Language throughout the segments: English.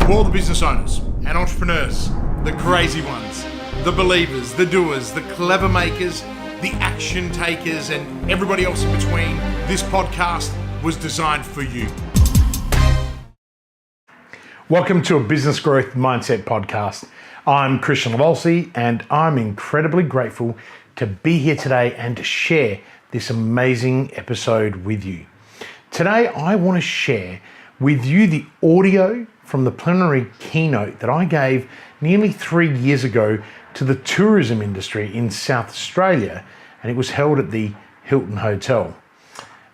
To all the business owners and entrepreneurs, the crazy ones, the believers, the doers, the clever makers, the action takers, and everybody else in between, this podcast was designed for you. Welcome to a Business Growth Mindset podcast. I'm Kristian Livolsi, and I'm incredibly grateful to be here today and to share this amazing episode with you. Today, I want to share with you the audio from the Plenary Keynote that I gave nearly 3 years ago to the tourism industry in South Australia, and it was held at the Hilton Hotel.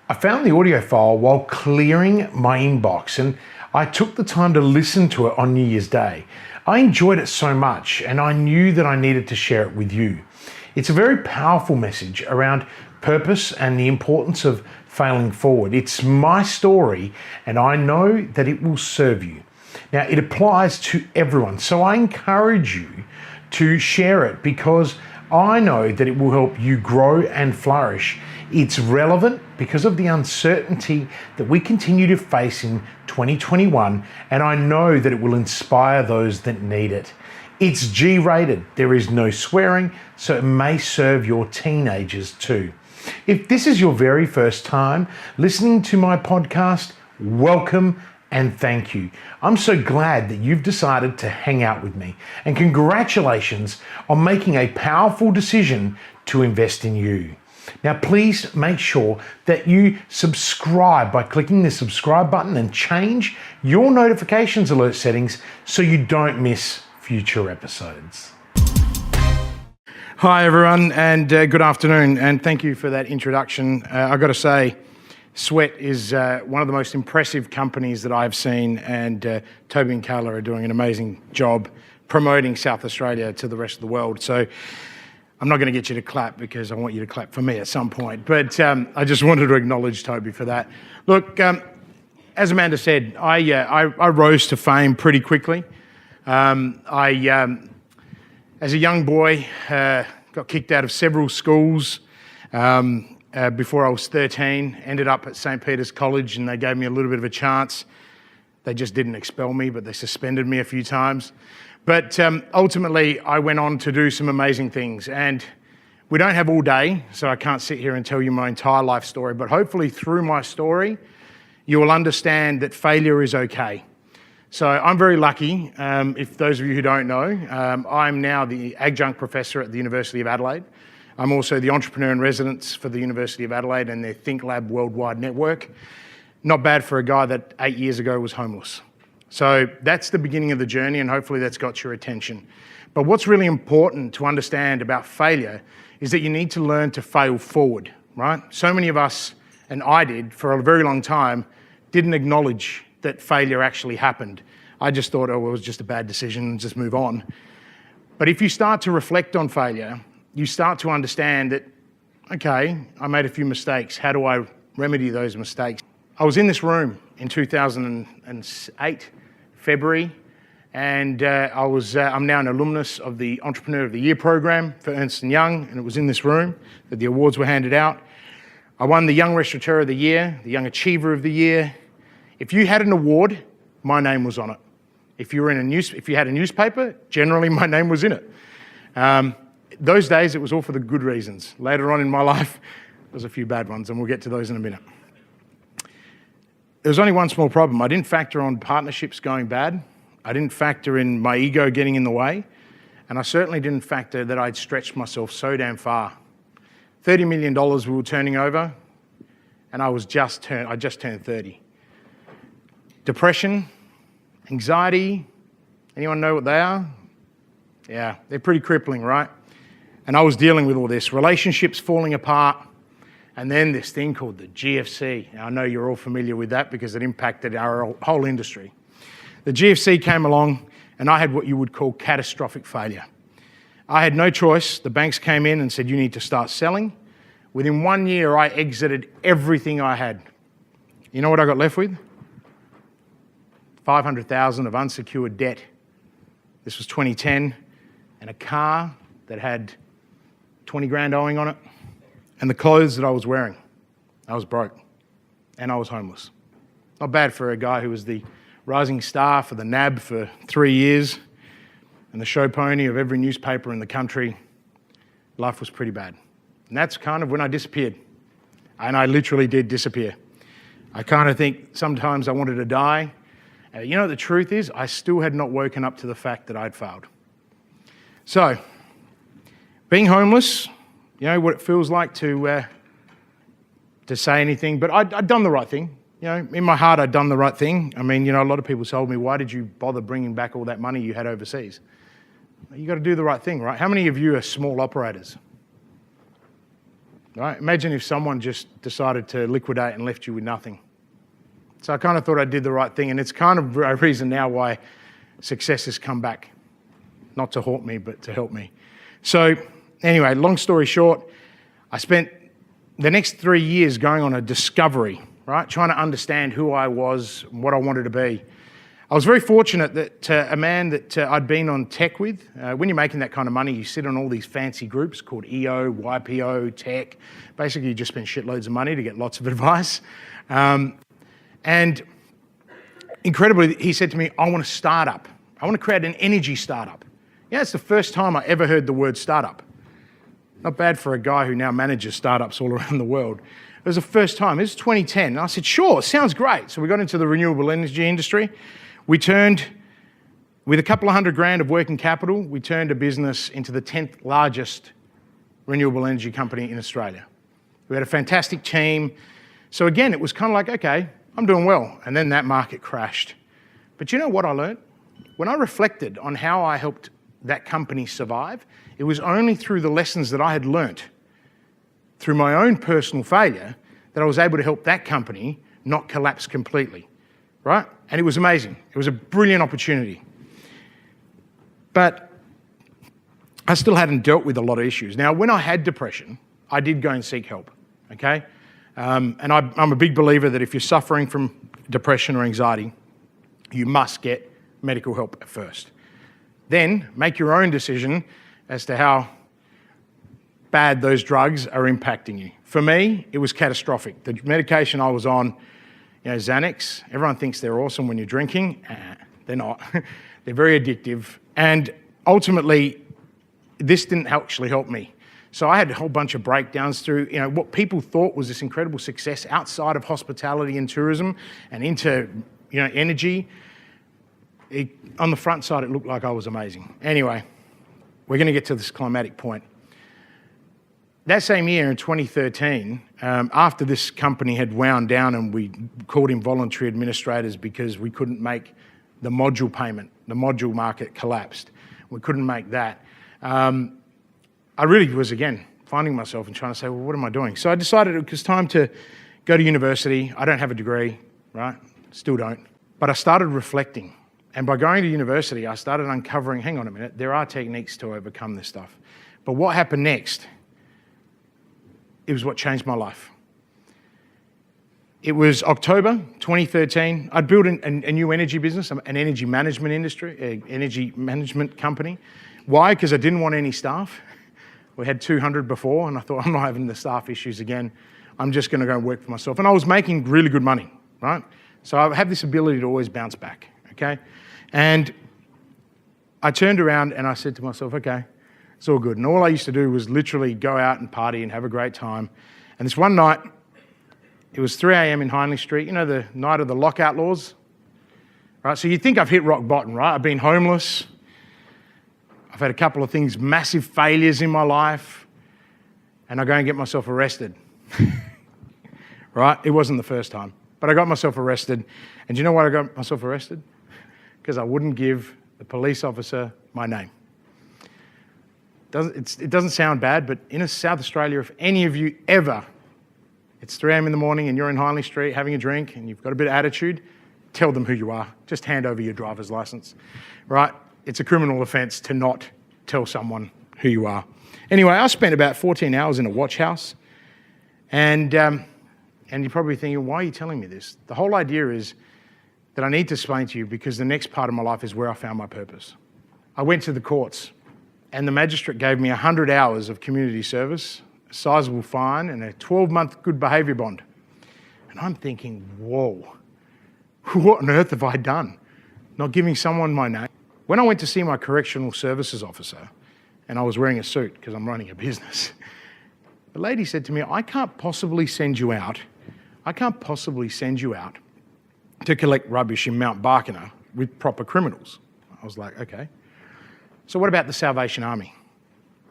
I found the audio file while clearing my inbox, and I took the time to listen to it on New Year's Day. I enjoyed it so much, and I knew that I needed to share it with you. It's a very powerful message around purpose and the importance of failing forward. It's my story, and I know that it will serve you. Now, it applies to everyone, so I encourage you to share it because I know that it will help you grow and flourish. It's relevant because of the uncertainty that we continue to face in 2021, and I know that it will inspire those that need it. It's G-rated. There is no swearing, so it may serve your teenagers too. If this is your very first time listening to my podcast, welcome and thank you. I'm so glad that you've decided to hang out with me, and congratulations on making a powerful decision to invest in you. Now, please make sure that you subscribe by clicking the subscribe button and change your notifications alert settings so you don't miss future episodes. Hi everyone, and good afternoon, and thank you for that introduction. I've got to say, Sweat is one of the most impressive companies that I've seen, and Toby and Kayla are doing an amazing job promoting South Australia to the rest of the world. So I'm not going to get you to clap because I want you to clap for me at some point, but I just wanted to acknowledge Toby for that. Look, as Amanda said, I rose to fame pretty quickly. As a young boy, got kicked out of several schools before I was 13, ended up at St. Peter's College, and they gave me a little bit of a chance. They just didn't expel me, but they suspended me a few times. But ultimately, I went on to do some amazing things. And we don't have all day, so I can't sit here and tell you my entire life story, but hopefully through my story, you will understand that failure is okay. So I'm very lucky. If those of you who don't know, I'm now the adjunct professor at the University of Adelaide. I'm also the entrepreneur in residence for the University of Adelaide and their Think Lab worldwide network. Not bad for a guy that 8 years ago was homeless. So that's the beginning of the journey, and hopefully that's got your attention. But what's really important to understand about failure is that you need to learn to fail forward, right? So many of us, and I did for a very long time, didn't acknowledge that failure actually happened. I just thought, oh, well, it was just a bad decision and just move on. But if you start to reflect on failure, you start to understand that, okay, I made a few mistakes. How do I remedy those mistakes? I was in this room in 2008, February, and I'm now an alumnus of the Entrepreneur of the Year program for Ernst & Young, and it was in this room that the awards were handed out. I won the Young Restaurateur of the Year, the Young Achiever of the Year. If you had an award, my name was on it. If you had a newspaper, generally my name was in it. Those days, it was all for the good reasons. Later on in my life, there was a few bad ones, and we'll get to those in a minute. There was only one small problem. I didn't factor on partnerships going bad. I didn't factor in my ego getting in the way. And I certainly didn't factor that I'd stretched myself so damn far. $30 million we were turning over, and I just turned 30. Depression, anxiety, anyone know what they are? Yeah, they're pretty crippling, right? And I was dealing with all this, relationships falling apart, and then this thing called the GFC. Now, I know you're all familiar with that because it impacted our whole industry. The GFC came along, and I had what you would call catastrophic failure. I had no choice. The banks came in and said, you need to start selling. Within 1 year, I exited everything I had. You know what I got left with? $500,000 of unsecured debt. This was 2010, and a car that had 20 grand owing on it, and the clothes that I was wearing. I was broke, and I was homeless. Not bad for a guy who was the rising star for the NAB for 3 years, and the show pony of every newspaper in the country. Life was pretty bad. And that's kind of when I disappeared. And I literally did disappear. I kind of think sometimes I wanted to die. You know, the truth is, I still had not woken up to the fact that I'd failed. So, being homeless, you know, what it feels like to say anything, but I'd done the right thing. You know, in my heart, I'd done the right thing. I mean, you know, a lot of people told me, why did you bother bringing back all that money you had overseas? You got to do the right thing, right? How many of you are small operators? Right? Imagine if someone just decided to liquidate and left you with nothing. So I kind of thought I did the right thing, and it's kind of a reason now why success has come back. Not to haunt me, but to help me. So anyway, long story short, I spent the next 3 years going on a discovery, right? Trying to understand who I was, what I wanted to be. I was very fortunate that a man that I'd been on tech with, when you're making that kind of money, you sit on all these fancy groups called EO, YPO, tech. Basically, you just spend shitloads of money to get lots of advice. And incredibly, he said to me, I want a startup. I want to create an energy startup. Yeah, it's the first time I ever heard the word startup. Not bad for a guy who now manages startups all around the world. It was the first time. It was 2010. And I said, sure, sounds great. So we got into the renewable energy industry. We turned, with a couple of $100,000 of working capital, we turned a business into the 10th largest renewable energy company in Australia. We had a fantastic team. So again, it was kind of like, okay, I'm doing well. And then that market crashed. But you know what I learned? When I reflected on how I helped that company survive, it was only through the lessons that I had learnt, through my own personal failure, that I was able to help that company not collapse completely, right? And it was amazing. It was a brilliant opportunity. But I still hadn't dealt with a lot of issues. Now, when I had depression, I did go and seek help, okay? And I'm a big believer that if you're suffering from depression or anxiety, you must get medical help at first. Then make your own decision as to how bad those drugs are impacting you. For me, it was catastrophic. The medication I was on, you know, Xanax, everyone thinks they're awesome when you're drinking. They're not. They're very addictive. And ultimately, this didn't actually help me. So I had a whole bunch of breakdowns through, you know, what people thought was this incredible success outside of hospitality and tourism and into, you know, energy. On the front side, it looked like I was amazing. Anyway, we're going to get to this climatic point. That same year in 2013, after this company had wound down and we called in voluntary administrators because we couldn't make the module payment, the module market collapsed. We couldn't make that. I really was, again, finding myself and trying to say, well, what am I doing? So I decided it was time to go to university. I don't have a degree, right? Still don't. But I started reflecting. And by going to university, I started uncovering, hang on a minute, there are techniques to overcome this stuff. But what happened next, it was what changed my life. It was October 2013. I'd built a new energy business, an energy management industry, an energy management company. Why? Because I didn't want any staff. We had 200 before, and I thought, I'm not having the staff issues again. I'm just going to go and work for myself. And I was making really good money, right? So I have this ability to always bounce back, okay? And I turned around and I said to myself, okay, it's all good. And all I used to do was literally go out and party and have a great time. And this one night, it was 3 a.m. in Hindley Street, you know, the night of the lockout laws, right? So you think I've hit rock bottom, right? I've been homeless. I've had a couple of things, massive failures in my life, and I go and get myself arrested, right? It wasn't the first time, but I got myself arrested. And do you know why I got myself arrested? Because I wouldn't give the police officer my name. It doesn't sound bad, but in South Australia, if any of you ever, it's 3 a.m. in the morning and you're in Hindley Street having a drink and you've got a bit of attitude, tell them who you are. Just hand over your driver's license, right? It's a criminal offence to not tell someone who you are. Anyway, I spent about 14 hours in a watch house, and you're probably thinking, why are you telling me this? The whole idea is that I need to explain to you because the next part of my life is where I found my purpose. I went to the courts, and the magistrate gave me 100 hours of community service, a sizable fine, and a 12-month good behaviour bond. And I'm thinking, whoa, what on earth have I done? Not giving someone my name. When I went to see my correctional services officer, and I was wearing a suit because I'm running a business, the lady said to me, I can't possibly send you out to collect rubbish in Mount Barkiner with proper criminals. I was like, okay. So what about the Salvation Army?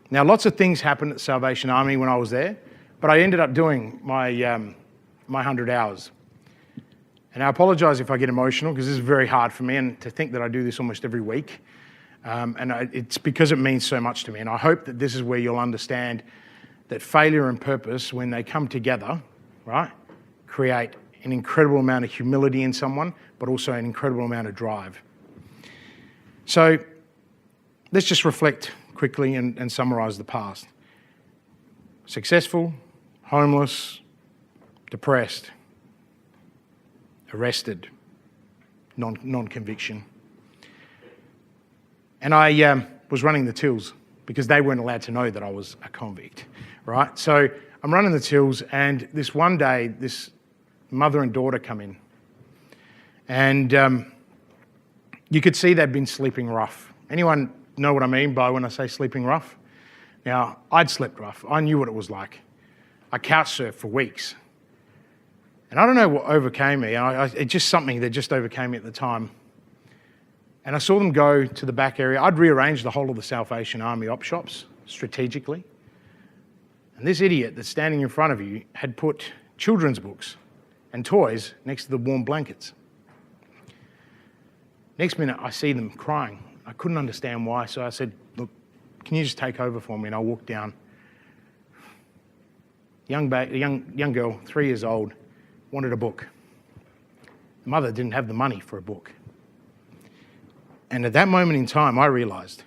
Now, lots of things happened at the Salvation Army when I was there, but I ended up doing my 100 hours. And I apologise if I get emotional, because this is very hard for me, and to think that I do this almost every week. It's because it means so much to me. And I hope that this is where you'll understand that failure and purpose, when they come together, right, create an incredible amount of humility in someone, but also an incredible amount of drive. So let's just reflect quickly and summarise the past. Successful, homeless, depressed, arrested, non-conviction. And I was running the tills because they weren't allowed to know that I was a convict, right? So I'm running the tills, and this one day, this mother and daughter come in. And you could see they'd been sleeping rough. Anyone know what I mean by when I say sleeping rough? Now, I'd slept rough. I knew what it was like. I couch surfed for weeks. And I don't know what overcame me. It's just something that just overcame me at the time. And I saw them go to the back area. I'd rearranged the whole of the Salvation Army op shops strategically. And this idiot that's standing in front of you had put children's books and toys next to the warm blankets. Next minute, I see them crying. I couldn't understand why, so I said, look, can you just take over for me? And I walked down. Young girl, 3 years old, wanted a book. The mother didn't have the money for a book. And at that moment in time, I realised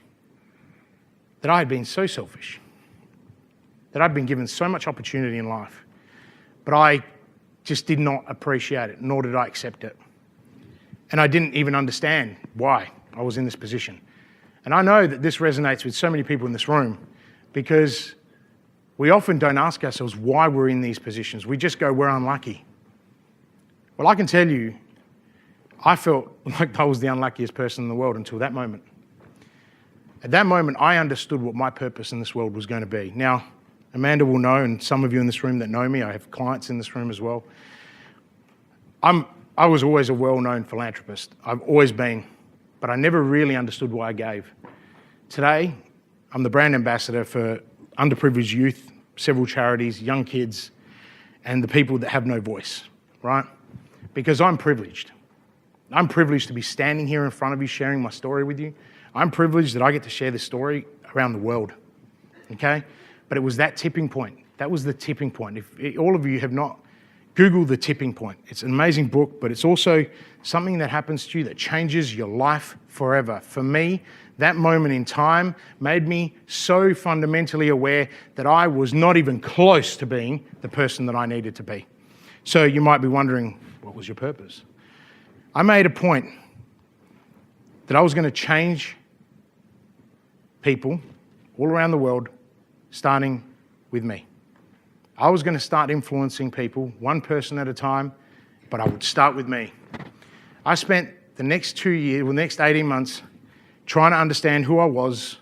that I had been so selfish, that I'd been given so much opportunity in life, but I just did not appreciate it, nor did I accept it. And I didn't even understand why I was in this position. And I know that this resonates with so many people in this room, because we often don't ask ourselves why we're in these positions. We just go, we're unlucky. Well, I can tell you, I felt like I was the unluckiest person in the world until that moment. At that moment, I understood what my purpose in this world was going to be. Now, Amanda will know, and some of you in this room that know me, I have clients in this room as well. I was always a well-known philanthropist. I've always been, but I never really understood why I gave. Today, I'm the brand ambassador for underprivileged youth, several charities, young kids, and the people that have no voice, right? Because I'm privileged. I'm privileged to be standing here in front of you, sharing my story with you. I'm privileged that I get to share this story around the world, okay? But it was that tipping point. That was the tipping point. If all of you have not Google The Tipping Point. It's an amazing book, but it's also something that happens to you that changes your life forever. For me, that moment in time made me so fundamentally aware that I was not even close to being the person that I needed to be. So you might be wondering, what was your purpose? I made a point that I was going to change people all around the world, starting with me. I was going to start influencing people, one person at a time, but I would start with me. I spent the next 2 years, the next 18 months, trying to understand who I was,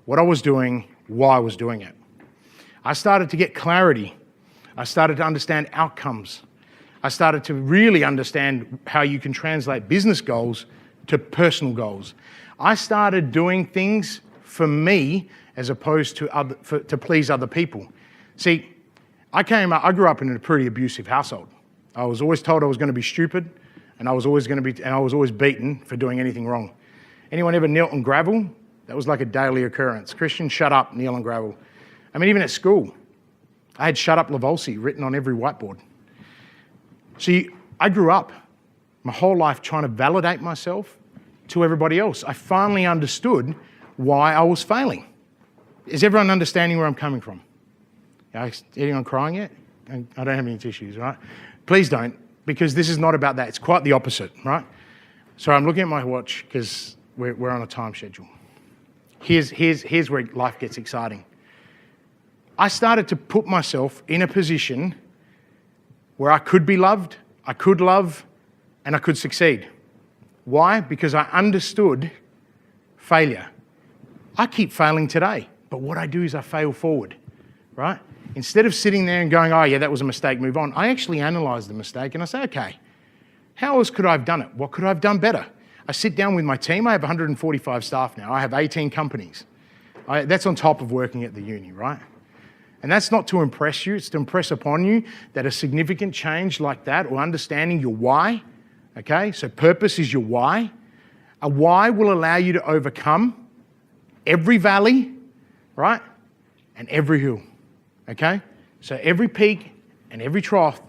what I was doing, why I was doing it. I started to get clarity. I started to understand outcomes. I started to really understand how you can translate business goals to personal goals. I started doing things for me as opposed to to please other people. See, I grew up in a pretty abusive household. I was always told I was going to be stupid, and I was always beaten for doing anything wrong. Anyone ever knelt on gravel? That was like a daily occurrence. Kristian, shut up, kneel on gravel. I mean, even at school, I had "shut up Livolsi" written on every whiteboard. See, I grew up my whole life trying to validate myself to everybody else. I finally understood why I was failing. Is everyone understanding where I'm coming from? Anyone crying yet? I don't have any tissues, right? Please don't, because this is not about that. It's quite the opposite, right? So I'm looking at my watch because we're on a time schedule. Here's where life gets exciting. I started to put myself in a position where I could be loved, I could love, and I could succeed. Why? Because I understood failure. I keep failing today, but what I do is I fail forward, right? Instead of sitting there and going, oh yeah, that was a mistake, move on, I actually analyze the mistake and I say, okay, how else could I have done it? What could I have done better? I sit down with my team. I have 145 staff now. I have 18 companies. That's on top of working at the uni, right? And that's not to impress you. It's to impress upon you that a significant change like that, or understanding your why, okay? So purpose is your why. A why will allow you to overcome every valley, right? And every hill, okay? So every peak and every trough,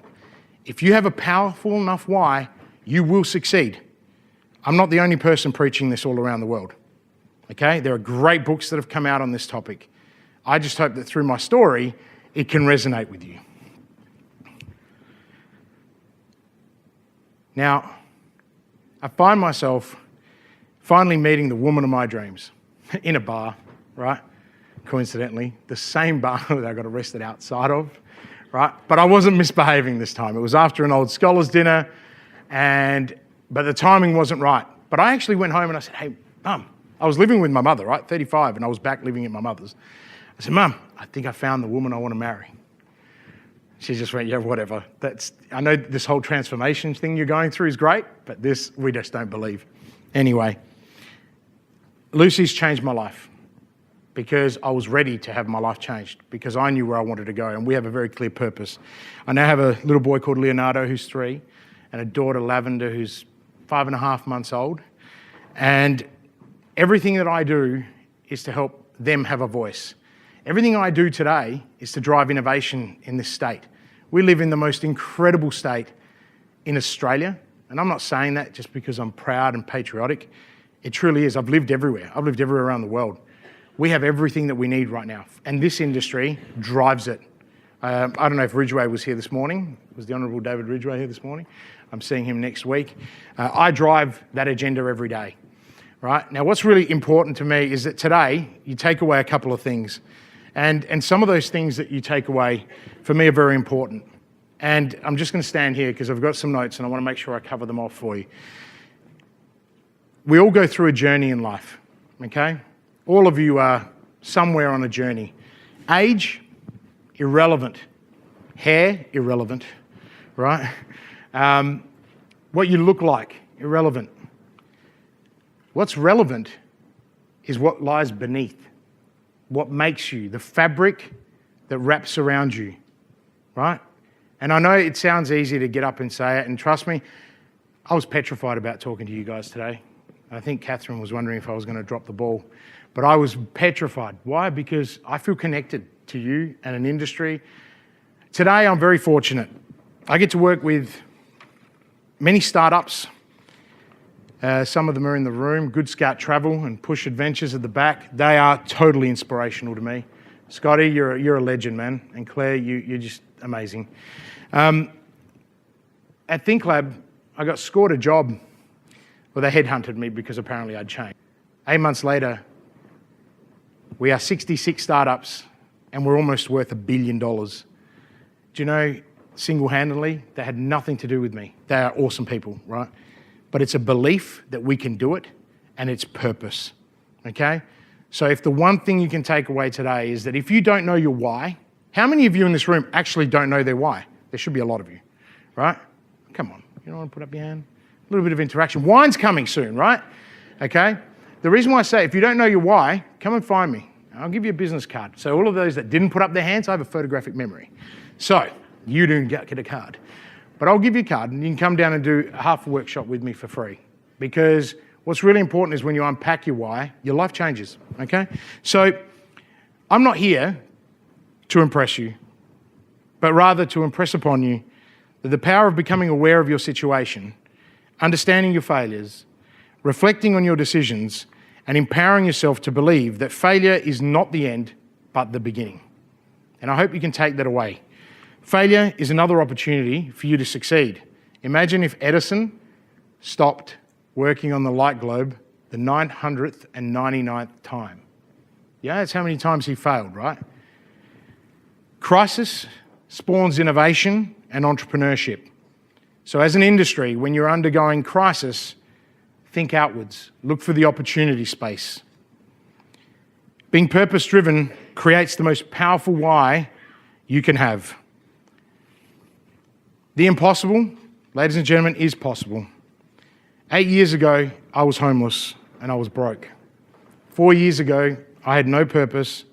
if you have a powerful enough why, you will succeed. I'm not the only person preaching this all around the world, okay? There are great books that have come out on this topic. I just hope that through my story, it can resonate with you. Now, I find myself finally meeting the woman of my dreams in a bar, right? Coincidentally, the same bar that I got arrested outside of, right? But I wasn't misbehaving this time. It was after an old scholars dinner, but the timing wasn't right. But I actually went home and I said, hey, Mum, I was living with my mother, right? 35, and I was back living at my mother's. I said, Mum, I think I found the woman I want to marry. She just went, yeah, whatever. I know this whole transformation thing you're going through is great, but this, we just don't believe. Anyway, Lucy's changed my life because I was ready to have my life changed, because I knew where I wanted to go, and we have a very clear purpose. I now have a little boy called Leonardo, who's 3, and a daughter, Lavender, who's 5.5 months old. And everything that I do is to help them have a voice. Everything I do today is to drive innovation in this state. We live in the most incredible state in Australia, and I'm not saying that just because I'm proud and patriotic. It truly is. I've lived everywhere. I've lived everywhere around the world. We have everything that we need right now, and this industry drives it. I don't know if Ridgway was here this morning. Was the Honourable David Ridgway here this morning? I'm seeing him next week. I drive that agenda every day, right? Now, what's really important to me is that today you take away a couple of things. And some of those things that you take away, for me, are very important. And I'm just going to stand here because I've got some notes and I want to make sure I cover them off for you. We all go through a journey in life, okay? All of you are somewhere on a journey. Age, irrelevant. Hair, irrelevant, right? What you look like, irrelevant. What's relevant is what lies beneath. What makes you, the fabric that wraps around you, right? And I know it sounds easy to get up and say it, and trust me, I was petrified about talking to you guys today. I think Catherine was wondering if I was going to drop the ball, but I was petrified. Why? Because I feel connected to you and an industry. Today, I'm very fortunate. I get to work with many startups. Some of them are in the room. Good Scout Travel and Push Adventures at the back. They are totally inspirational to me. Scotty, you're a legend, man. And Claire, you're just amazing. At ThinkLab, I got scored a job. Well, they headhunted me because apparently I'd changed. 8 months later, we are 66 startups and we're almost worth $1 billion. Do you know, single-handedly, they had nothing to do with me. They are awesome people, right? But it's a belief that we can do it, and it's purpose, okay? So if the one thing you can take away today is that if you don't know your why, how many of you in this room actually don't know their why? There should be a lot of you, right? Come on, you don't want to put up your hand? A little bit of interaction. Wine's coming soon, right? Okay? The reason why I say if you don't know your why, come and find me. I'll give you a business card. So all of those that didn't put up their hands, I have a photographic memory. So you didn't get a card. But I'll give you a card and you can come down and do half a workshop with me for free. Because what's really important is when you unpack your why, your life changes, okay? So I'm not here to impress you, but rather to impress upon you that the power of becoming aware of your situation, understanding your failures, reflecting on your decisions, and empowering yourself to believe that failure is not the end, but the beginning. And I hope you can take that away. Failure is another opportunity for you to succeed. Imagine if Edison stopped working on the light globe the 999th time. Yeah, that's how many times he failed, right? Crisis spawns innovation and entrepreneurship. So as an industry, when you're undergoing crisis, think outwards, look for the opportunity space. Being purpose-driven creates the most powerful why you can have. The impossible, ladies and gentlemen, is possible. 8 years ago, I was homeless and I was broke. 4 years ago, I had no purpose,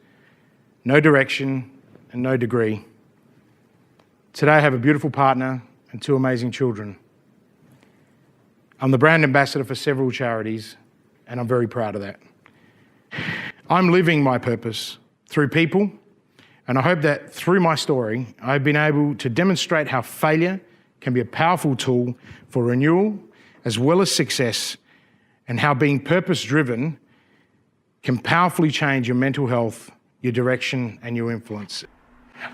no direction, and no degree. Today, I have a beautiful partner and 2 amazing children. I'm the brand ambassador for several charities, and I'm very proud of that. I'm living my purpose through people, and I hope that through my story, I've been able to demonstrate how failure can be a powerful tool for renewal as well as success, and how being purpose-driven can powerfully change your mental health, your direction, and your influence.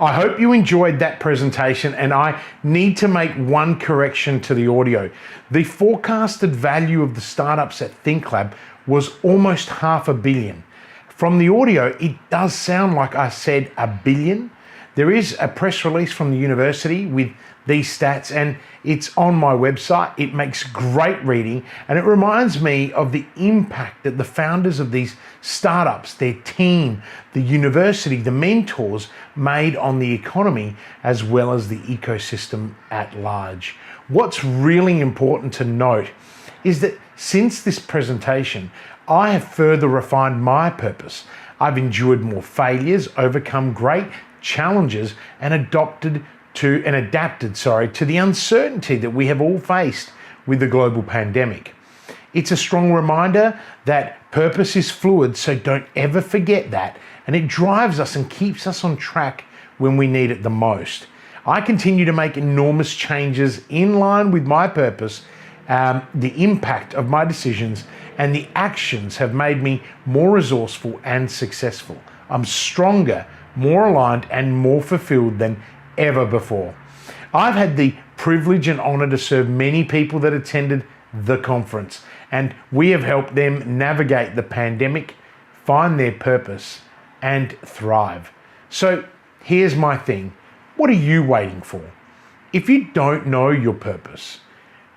I hope you enjoyed that presentation, and I need to make one correction to the audio. The forecasted value of the startups at ThinkLab was almost $500 million. From the audio, it does sound like I said $1 billion. There is a press release from the university with these stats, and it's on my website. It makes great reading, and it reminds me of the impact that the founders of these startups, their team, the university, the mentors made on the economy as well as the ecosystem at large. What's really important to note is that since this presentation, I have further refined my purpose. I've endured more failures, overcome great challenges, and adapted to the uncertainty that we have all faced with the global pandemic. It's a strong reminder that purpose is fluid, so don't ever forget that, and it drives us and keeps us on track when we need it the most. I continue to make enormous changes in line with my purpose. The impact of my decisions and the actions have made me more resourceful and successful. I'm stronger, more aligned, and more fulfilled than ever before. I've had the privilege and honor to serve many people that attended the conference, and we have helped them navigate the pandemic, find their purpose, and thrive. So here's my thing. What are you waiting for? If you don't know your purpose,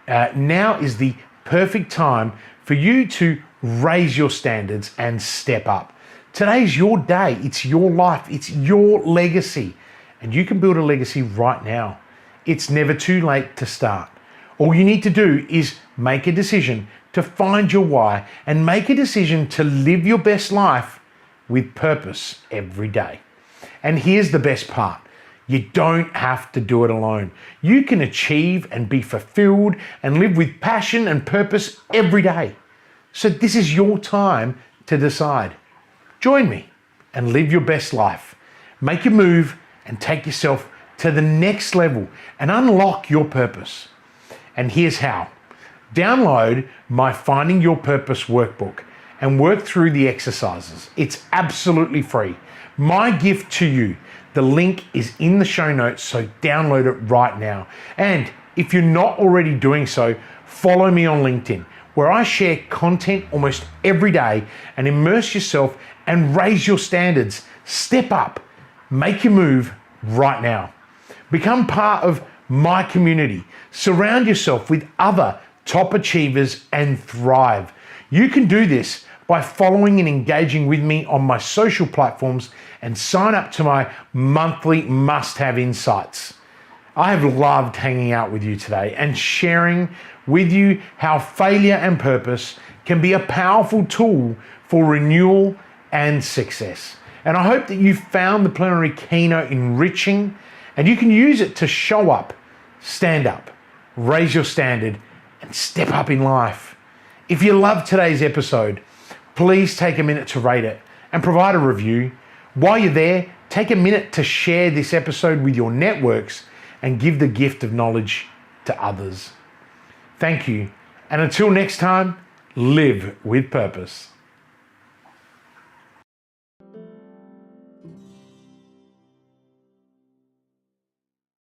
now is the perfect time for you to raise your standards and step up. Today's your day. It's your life. It's your legacy. And you can build a legacy right now. It's never too late to start. All you need to do is make a decision to find your why and make a decision to live your best life with purpose every day. And here's the best part. You don't have to do it alone. You can achieve and be fulfilled and live with passion and purpose every day. So this is your time to decide. Join me and live your best life. Make a move and take yourself to the next level and unlock your purpose. And here's how. Download my Finding Your Purpose workbook and work through the exercises. It's absolutely free. My gift to you. The link is in the show notes, so download it right now. And if you're not already doing so, follow me on LinkedIn, where I share content almost every day, and immerse yourself and raise your standards. Step up, make your move right now. Become part of my community. Surround yourself with other top achievers and thrive. You can do this by following and engaging with me on my social platforms and sign up to my monthly must-have insights. I have loved hanging out with you today and sharing with you how failure and purpose can be a powerful tool for renewal and success. And I hope that you found the Plenary Keynote enriching, and you can use it to show up, stand up, raise your standard, and step up in life. If you loved today's episode, please take a minute to rate it and provide a review. While you're there, take a minute to share this episode with your networks and give the gift of knowledge to others. Thank you. And until next time, live with purpose.